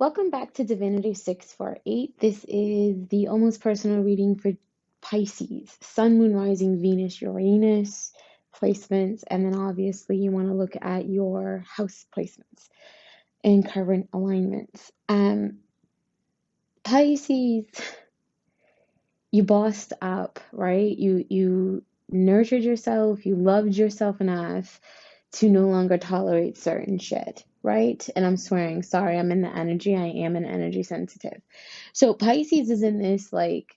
Welcome back to Divinity 648. This is the almost personal reading for Pisces, Sun, Moon, Rising, Venus, Uranus placements, and then obviously you want to look at your house placements and current alignments. Pisces, you bossed up, right? You nurtured yourself, you loved yourself enough to no longer tolerate certain shit, right? And I'm swearing, sorry, I'm in the energy. I am an energy sensitive. So Pisces is in this like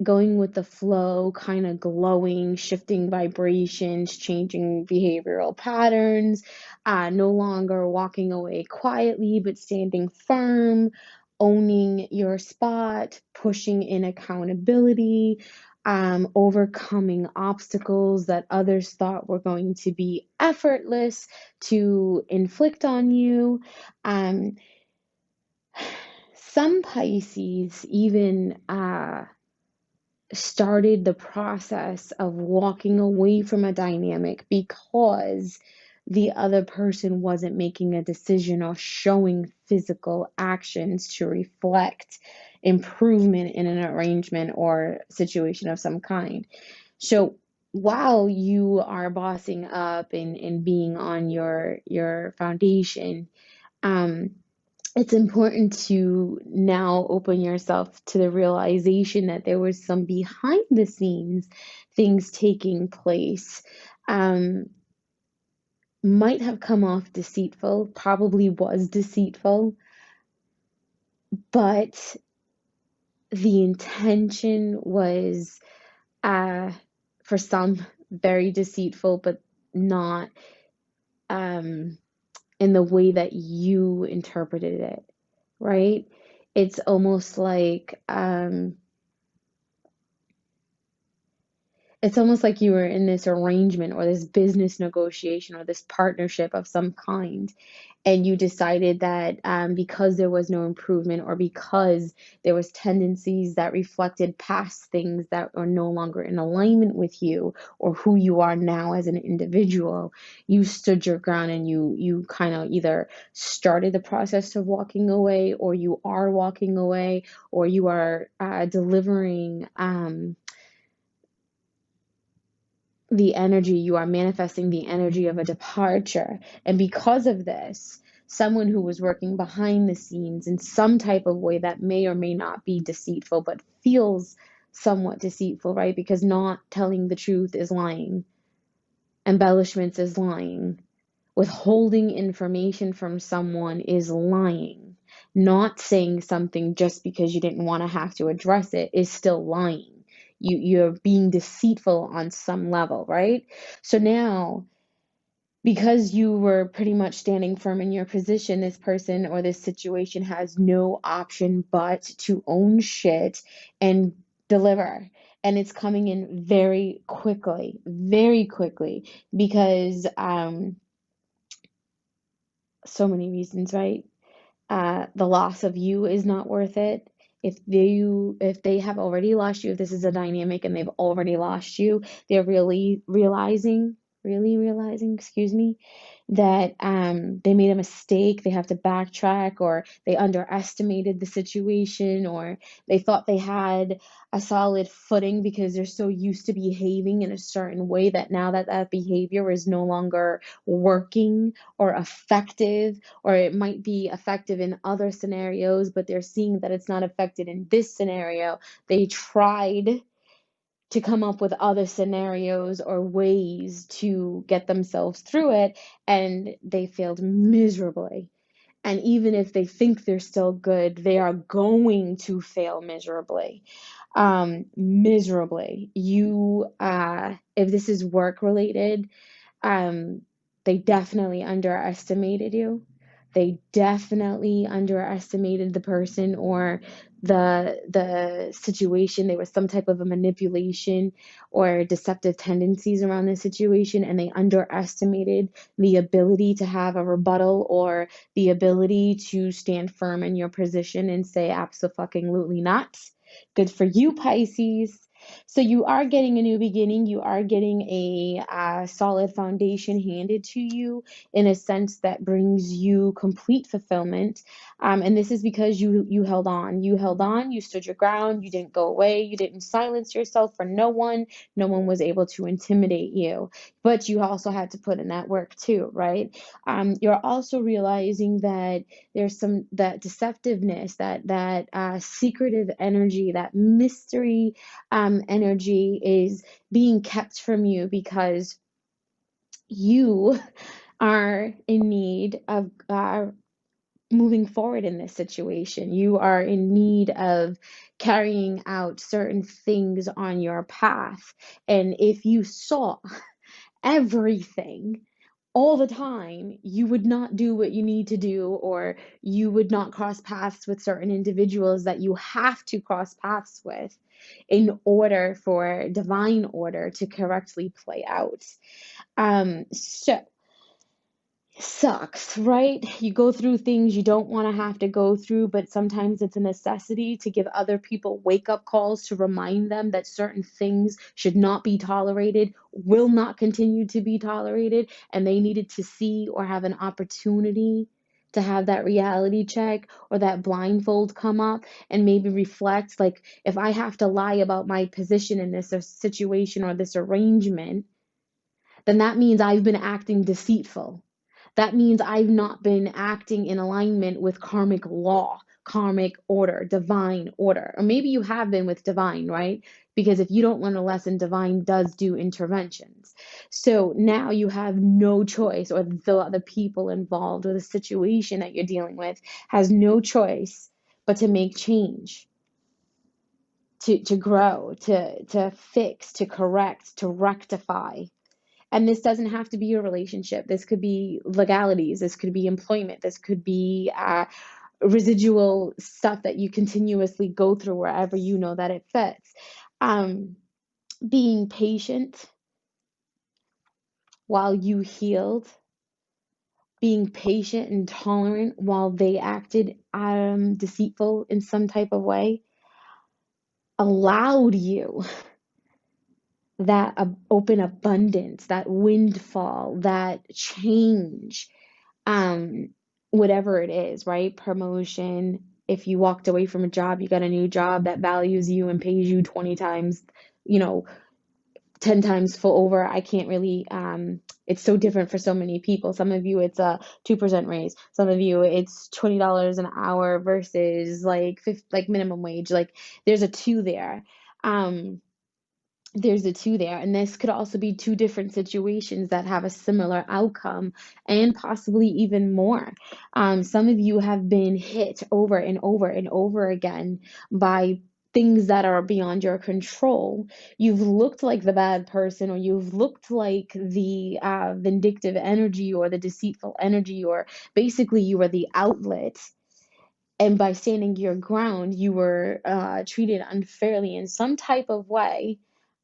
going with the flow, kind of glowing, shifting vibrations, changing behavioral patterns, no longer walking away quietly, but standing firm, owning your spot, pushing in accountability, overcoming obstacles that others thought were going to be effortless to inflict on you. Um, some Pisces even started the process of walking away from a dynamic because the other person wasn't making a decision or showing physical actions to reflect improvement in an arrangement or situation of some kind. So while you are bossing up and being on your foundation, um, it's important to now open yourself to the realization that there was some behind the scenes things taking place. Um, might have come off deceitful, probably was deceitful, but the intention was, uh, for some, very deceitful, but not in the way that you interpreted it, right? It's almost like you were in this arrangement or this business negotiation or this partnership of some kind, and you decided that because there was no improvement or because there was tendencies that reflected past things that are no longer in alignment with you or who you are now as an individual, you stood your ground and you kind of either started the process of walking away, or you are walking away, or you are delivering the energy, you are manifesting the energy of a departure. And because of this, someone who was working behind the scenes in some type of way that may or may not be deceitful, but feels somewhat deceitful, right? Because not telling the truth is lying, embellishments is lying, withholding information from someone is lying. Not saying something just because you didn't want to have to address it is still lying. You're being deceitful on some level, right? So now, because you were pretty much standing firm in your position, this person or this situation has no option but to own shit and deliver. And it's coming in very quickly, because so many reasons, right? The loss of you is not worth it. If they have already lost you, if this is a dynamic and they've already lost you, they're really realizing, excuse me, that they made a mistake, they have to backtrack, or they underestimated the situation, or they thought they had a solid footing because they're so used to behaving in a certain way that now that behavior is no longer working or effective, or it might be effective in other scenarios, but they're seeing that it's not effective in this scenario. They tried to come up with other scenarios or ways to get themselves through it, and they failed miserably. And even if they think they're still good, they are going to fail miserably. Miserably. If this is work related, um, they definitely underestimated you. They definitely underestimated the person or the situation. There was some type of a manipulation or deceptive tendencies around the situation, and they underestimated the ability to have a rebuttal or the ability to stand firm in your position and say absolutely not. Good for you, Pisces. So you are getting a new beginning. You are getting a solid foundation handed to you in a sense that brings you complete fulfillment. And this is because you held on. You held on. You stood your ground. You didn't go away. You didn't silence yourself for no one. No one was able to intimidate you. But you also had to put in that work too, right? You're also realizing that there's some that deceptiveness, that secretive energy, that mystery energy is being kept from you because you are in need of moving forward in this situation. You are in need of carrying out certain things on your path. And if you saw everything all the time, you would not do what you need to do, or you would not cross paths with certain individuals that you have to cross paths with in order for divine order to correctly play out. So sucks, right? You go through things you don't want to have to go through, but sometimes it's a necessity to give other people wake-up calls to remind them that certain things should not be tolerated, will not continue to be tolerated, and they needed to see or have an opportunity to have that reality check or that blindfold come up and maybe reflect, like, if I have to lie about my position in this situation or this arrangement, then that means I've been acting deceitful. That means I've not been acting in alignment with karmic law, karmic order, divine order. Or maybe you have been with divine, right? Because if you don't learn a lesson, divine does do interventions. So now you have no choice, or the people involved, or the situation that you're dealing with has no choice but to make change, to grow, to fix, to correct, to rectify. And this doesn't have to be a relationship. This could be legalities. This could be employment. This could be residual stuff that you continuously go through wherever you know that it fits. Being patient while you healed, being patient and tolerant while they acted deceitful in some type of way, allowed you that open abundance, that windfall, that change, um, whatever it is, right? Promotion. If you walked away from a job, you got a new job that values you and pays you 20 times, you know, 10 times full over. I can't really, it's so different for so many people. Some of you, it's a 2% raise. Some of you, it's $20 an hour versus like minimum wage. Like there's a two there. There's a two there, and this could also be two different situations that have a similar outcome and possibly even more. Some of you have been hit over and over and over again by things that are beyond your control. You've looked like the bad person, or you've looked like the vindictive energy or the deceitful energy, or basically you were the outlet. And by standing your ground, you were treated unfairly in some type of way.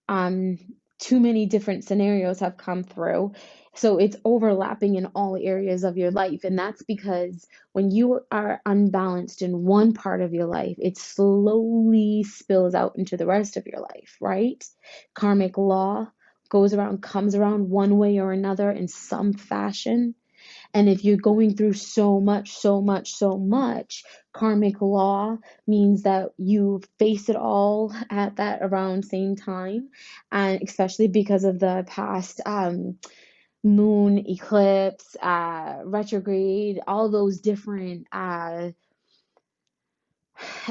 um, Too many different scenarios have come through. So it's overlapping in all areas of your life. And that's because when you are unbalanced in one part of your life, it slowly spills out into the rest of your life, right? Karmic law goes around, comes around one way or another in some fashion. And if you're going through so much, so much, so much, karmic law means that you face it all at that around same time. And especially because of the past moon eclipse, retrograde, all those different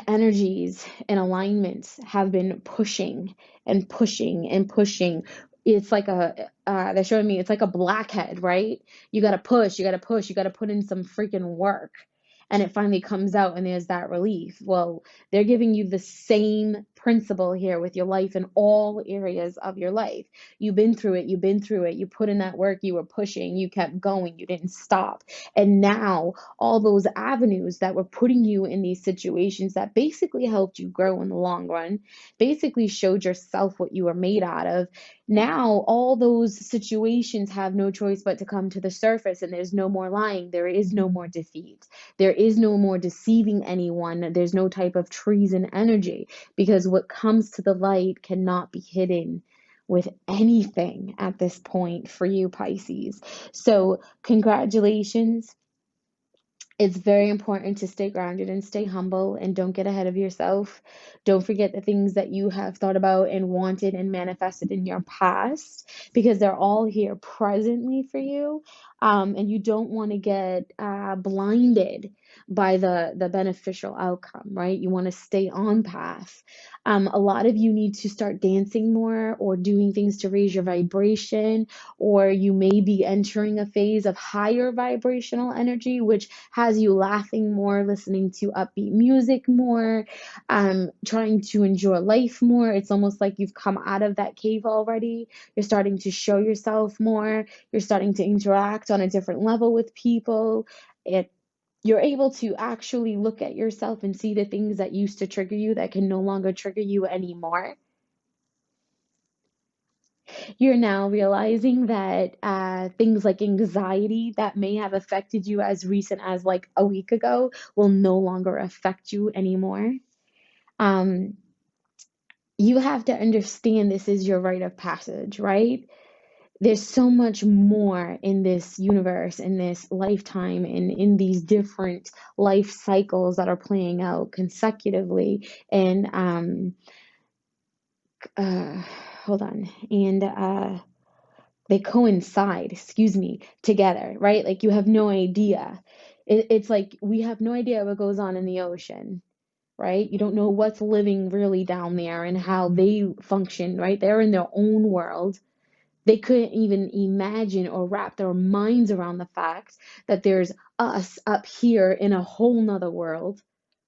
energies and alignments have been pushing and pushing and pushing. It's like they're showing me it's like a blackhead, right? You got to push, you got to push, you got to put in some freaking work. And it finally comes out and there's that relief. Well, they're giving you the same principle here with your life in all areas of your life. You've been through it, you've been through it, you put in that work, you were pushing, you kept going, you didn't stop. And now all those avenues that were putting you in these situations that basically helped you grow in the long run, basically showed yourself what you were made out of, Now all those situations have no choice but to come to the surface, and there's no more lying. There is no more defeat. There is no more deceiving anyone. There's no type of treason energy, because what comes to the light cannot be hidden with anything at this point for you, Pisces. So, congratulations. It's very important to stay grounded and stay humble and don't get ahead of yourself. Don't forget the things that you have thought about and wanted and manifested in your past, because they're all here presently for you. And you don't want to get blinded by the beneficial outcome, right? You want to stay on path. A lot of you need to start dancing more or doing things to raise your vibration, or you may be entering a phase of higher vibrational energy, which has you laughing more, listening to upbeat music more, trying to enjoy life more. It's almost like you've come out of that cave already. You're starting to show yourself more. You're starting to interact on a different level with people. You're able to actually look at yourself and see the things that used to trigger you that can no longer trigger you anymore. You're now realizing that things like anxiety that may have affected you as recent as like a week ago will no longer affect you anymore. Um, you have to understand this is your rite of passage, right? There's so much more in this universe, in this lifetime, and in these different life cycles that are playing out consecutively. And uh, hold on. And they coincide, excuse me, together, right? Like you have no idea. It's like we have no idea what goes on in the ocean, right? You don't know what's living really down there and how they function, right? They're in their own world. They couldn't even imagine or wrap their minds around the fact that there's us up here in a whole nother world,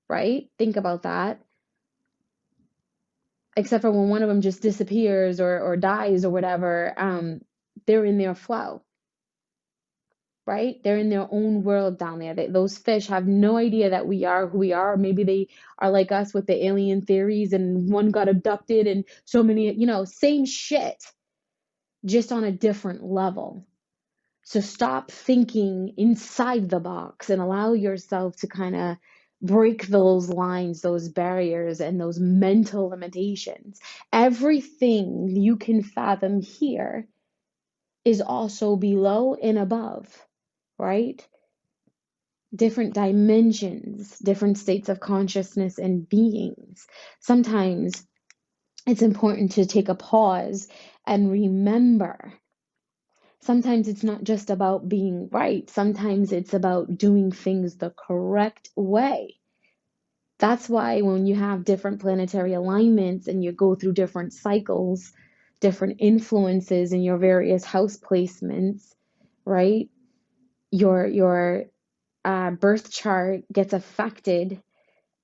right? Think about that. Except for when one of them just disappears or dies or whatever, they're in their flow, right? They're in their own world down there. Those fish have no idea that we are who we are. Maybe they are like us with the alien theories and one got abducted and so many, same shit, just on a different level. So stop thinking inside the box and allow yourself to kind of break those lines, those barriers, and those mental limitations. Everything you can fathom here is also below and above, right? Different dimensions, different states of consciousness and beings. Sometimes it's important to take a pause and remember. Sometimes it's not just about being right. Sometimes it's about doing things the correct way. That's why when you have different planetary alignments and you go through different cycles, different influences in your various house placements, right? Your birth chart gets affected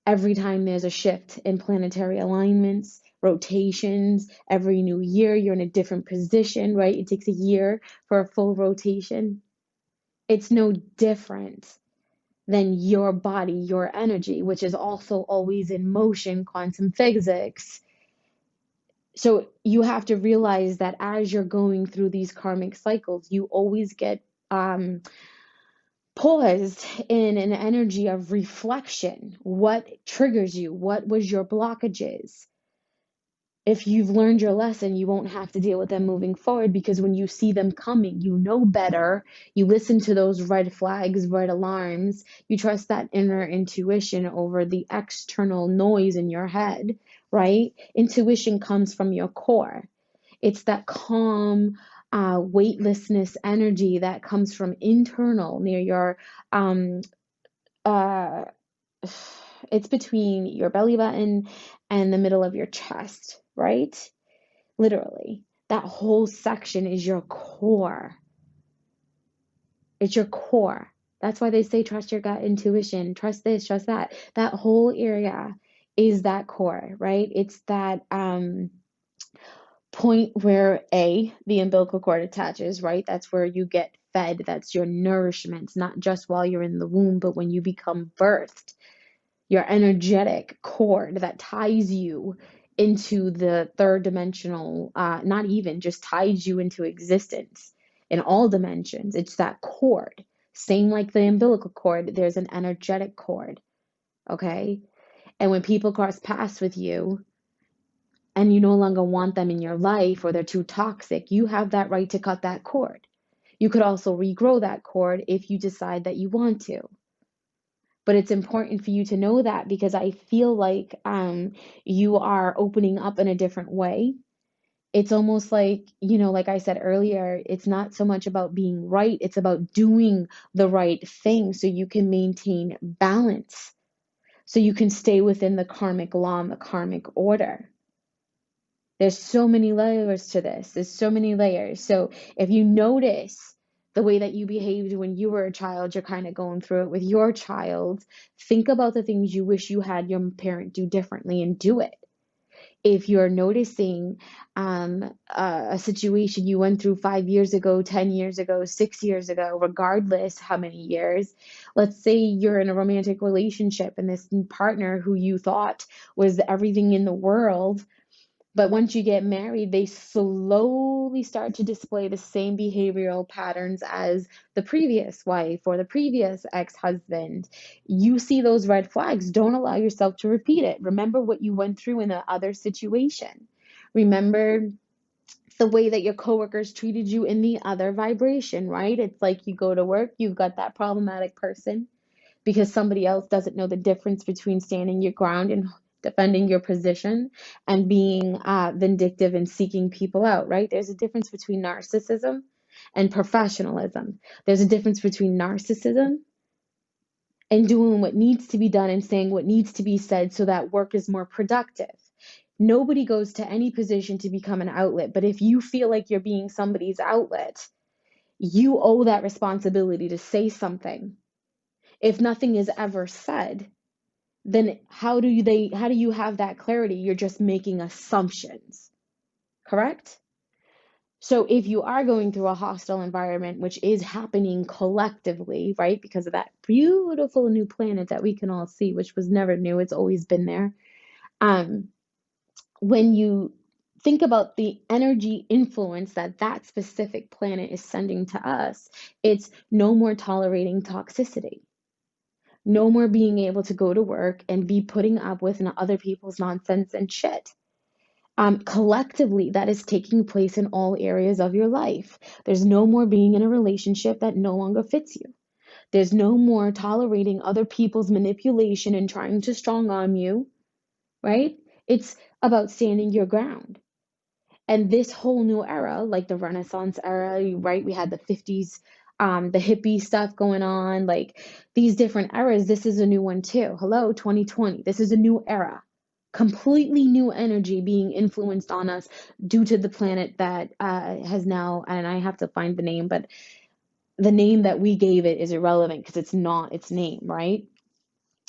every time there's a shift in planetary alignments, rotations. Every new year, you're in a different position, right? It takes a year for a full rotation. It's no different than your body, your energy, which is also always in motion, quantum physics. So you have to realize that as you're going through these karmic cycles, you always get paused in an energy of reflection. What triggers you? What was your blockages? If you've learned your lesson, you won't have to deal with them moving forward, because when you see them coming, you know better. You listen to those red flags, red alarms. You trust that inner intuition over the external noise in your head, right? Intuition comes from your core. It's that calm, weightlessness energy that comes from internal near your uh it's between your belly button and the middle of your chest, right? Literally. That whole section is your core. It's your core. That's why they say trust your gut intuition, trust this, trust that. That whole area is that core, right? It's that point where the umbilical cord attaches, right? That's where you get fed. That's your nourishment, not just while you're in the womb, but when you become birthed. Your energetic cord that ties you into the third dimensional, not even, just tied you into existence in all dimensions. It's that cord. Same like the umbilical cord, there's an energetic cord, okay? And when people cross paths with you and you no longer want them in your life or they're too toxic, you have that right to cut that cord. You could also regrow that cord if you decide that you want to. But it's important for you to know that, because I feel like you are opening up in a different way. It's almost like, like I said earlier, it's not so much about being right, it's about doing the right thing so you can maintain balance, so you can stay within the karmic law and the karmic order. There's so many layers to this. There's so many layers. So if you notice the way that you behaved when you were a child, you're kind of going through it with your child. Think about the things you wish you had your parent do differently and do it. If you're noticing a situation you went through 5 years ago, 10 years ago, 6 years ago, regardless how many years, let's say you're in a romantic relationship and this partner who you thought was everything in the world, but once you get married, they slowly start to display the same behavioral patterns as the previous wife or the previous ex-husband. You see those red flags. Don't allow yourself to repeat it. Remember what you went through in the other situation. Remember the way that your coworkers treated you in the other vibration, right? It's like you go to work, you've got that problematic person because somebody else doesn't know the difference between standing your ground and defending your position and being vindictive and seeking people out, right? There's a difference between narcissism and professionalism. There's a difference between narcissism and doing what needs to be done and saying what needs to be said so that work is more productive. Nobody goes to any position to become an outlet, but if you feel like you're being somebody's outlet, you owe that responsibility to say something. If nothing is ever said, then how do you have that clarity? You're just making assumptions, correct? So if you are going through a hostile environment, which is happening collectively, right, because of that beautiful new planet that we can all see, which was never new, it's always been there. When you think about the energy influence that that specific planet is sending to us, it's no more tolerating toxicity. No more being able to go to work and be putting up with other people's nonsense and shit. Collectively, that is taking place in all areas of your life. There's no more being in a relationship that no longer fits you. There's no more tolerating other people's manipulation and trying to strong arm you, right? It's about standing your ground. And this whole new era, like the Renaissance era, right? We had the 50s, the hippie stuff going on, like these different eras. This is a new one too. Hello, 2020. This is a new era. Completely new energy being influenced on us due to the planet that has now, and I have to find the name, but the name that we gave it is irrelevant because it's not its name, right?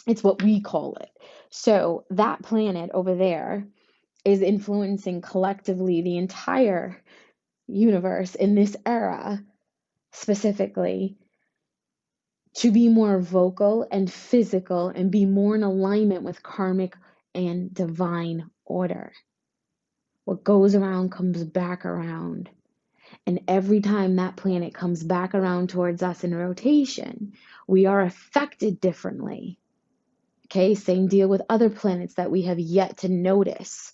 It's what we call it. So that planet over there is influencing collectively the entire universe in this era specifically to be more vocal and physical and be more in alignment with karmic and divine order. What goes around comes back around. And every time that planet comes back around towards us in rotation, we are affected differently. Okay, same deal with other planets that we have yet to notice.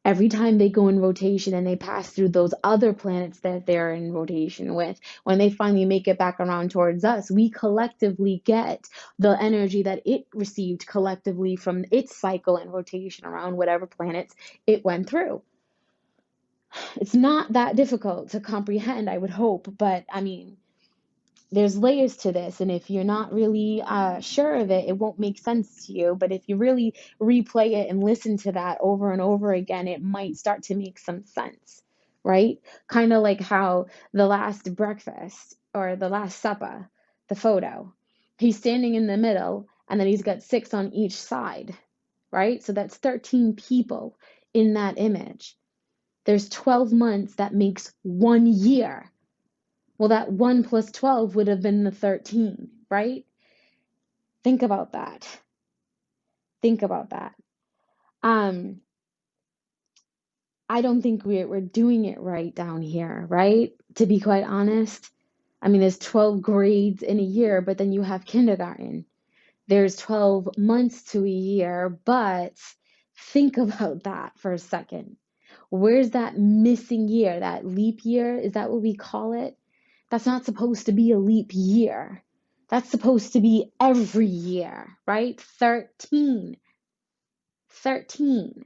Every time they go in rotation and they pass through those other planets that they're in rotation with, when they finally make it back around towards us, we collectively get the energy that it received collectively from its cycle and rotation around whatever planets it went through. It's not that difficult to comprehend, I would hope, but I mean, there's layers to this, and if you're not really sure of it, it won't make sense to you. But if you really replay it and listen to that over and over again, it might start to make some sense, right? Kind of like how the last breakfast or the last supper, the photo, he's standing in the middle and then he's got 6 on each side, right? So that's 13 people in that image. There's 12 months, that makes 1 year. Well, that 1 plus 12 would have been the 13, right? Think about that. Think about that. I don't think we're doing it right down here, right? To be quite honest. I mean, there's 12 grades in a year, but then you have kindergarten. There's 12 months to a year, but think about that for a second. Where's that missing year, that leap year? Is that what we call it? That's not supposed to be a leap year. That's supposed to be every year, right? 13. 13.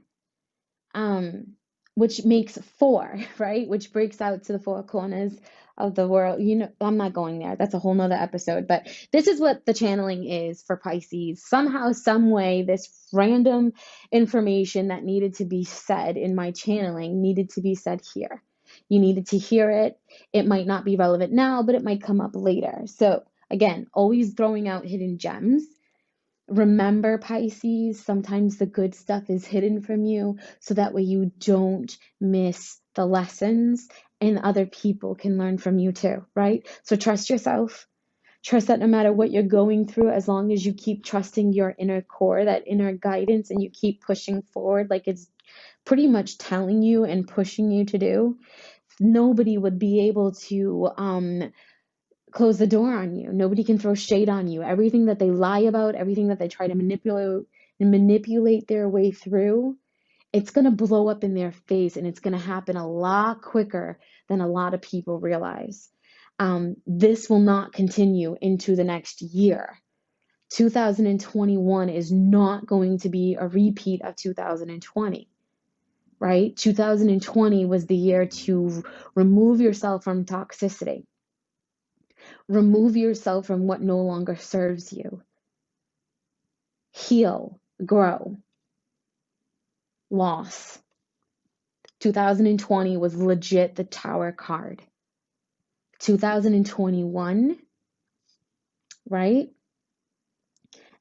um, which makes four, right? Which breaks out to the four corners of the world. You know, I'm not going there. That's a whole nother episode. But this is what the channeling is for Pisces. Somehow, some way, this random information that needed to be said in my channeling needed to be said here. You needed to hear it. It might not be relevant now, but it might come up later. So again, always throwing out hidden gems. Remember, Pisces, sometimes the good stuff is hidden from you so that way you don't miss the lessons and other people can learn from you too, right? So trust yourself. Trust that no matter what you're going through, as long as you keep trusting your inner core, that inner guidance, and you keep pushing forward like it's pretty much telling you and pushing you to do, nobody would be able to close the door on you. Nobody can throw shade on you. Everything that they lie about, everything that they try to manipulate their way through, it's going to blow up in their face, and it's going to happen a lot quicker than a lot of people realize. This will not continue into the next year. 2021 is not going to be a repeat of 2020, right? 2020 was the year to remove yourself from toxicity. Remove yourself from what no longer serves you. Heal, grow, loss. 2020 was legit the Tower card. 2021, right?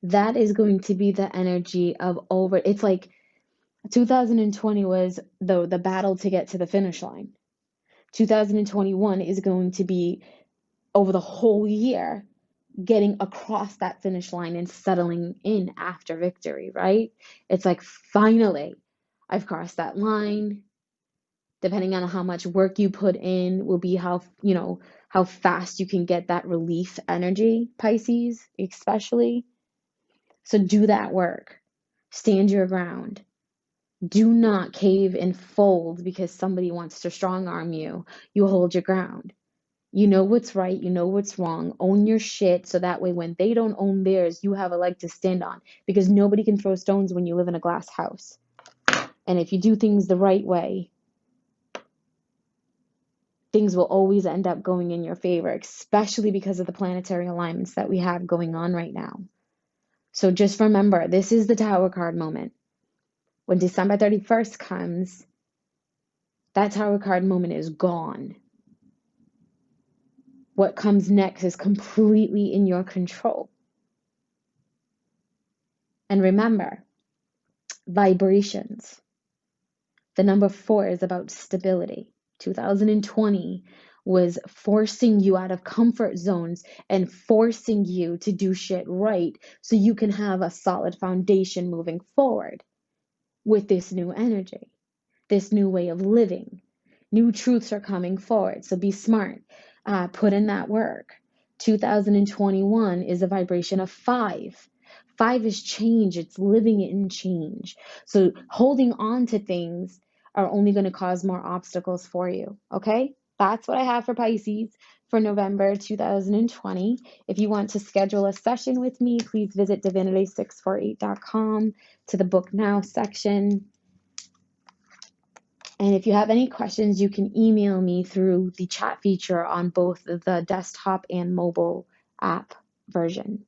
That is going to be the energy of over. It's like 2020 was the battle to get to the finish line. 2021 is going to be over the whole year getting across that finish line and settling in after victory, right? It's like, finally, I've crossed that line. Depending on how much work you put in will be how, how fast you can get that relief energy, Pisces, especially. So do that work. Stand your ground. Do not cave and fold because somebody wants to strong arm you. You hold your ground. You know what's right, you know what's wrong. Own your shit so that way when they don't own theirs, you have a leg to stand on. Because nobody can throw stones when you live in a glass house. And if you do things the right way, things will always end up going in your favor, especially because of the planetary alignments that we have going on right now. So just remember, this is the Tower card moment. When December 31st comes, that Tower card moment is gone. What comes next is completely in your control. And remember, vibrations. The number 4 is about stability. 2020 was forcing you out of comfort zones and forcing you to do shit right so you can have a solid foundation moving forward with this new energy, this new way of living. New truths are coming forward, so be smart. Put in that work. 2021 is a vibration of 5. 5 is change. It's living in change. So holding on to things are only going to cause more obstacles for you. Okay? That's what I have for Pisces for November 2020. If you want to schedule a session with me, please visit divinity648.com to the book now section. And if you have any questions, you can email me through the chat feature on both the desktop and mobile app version.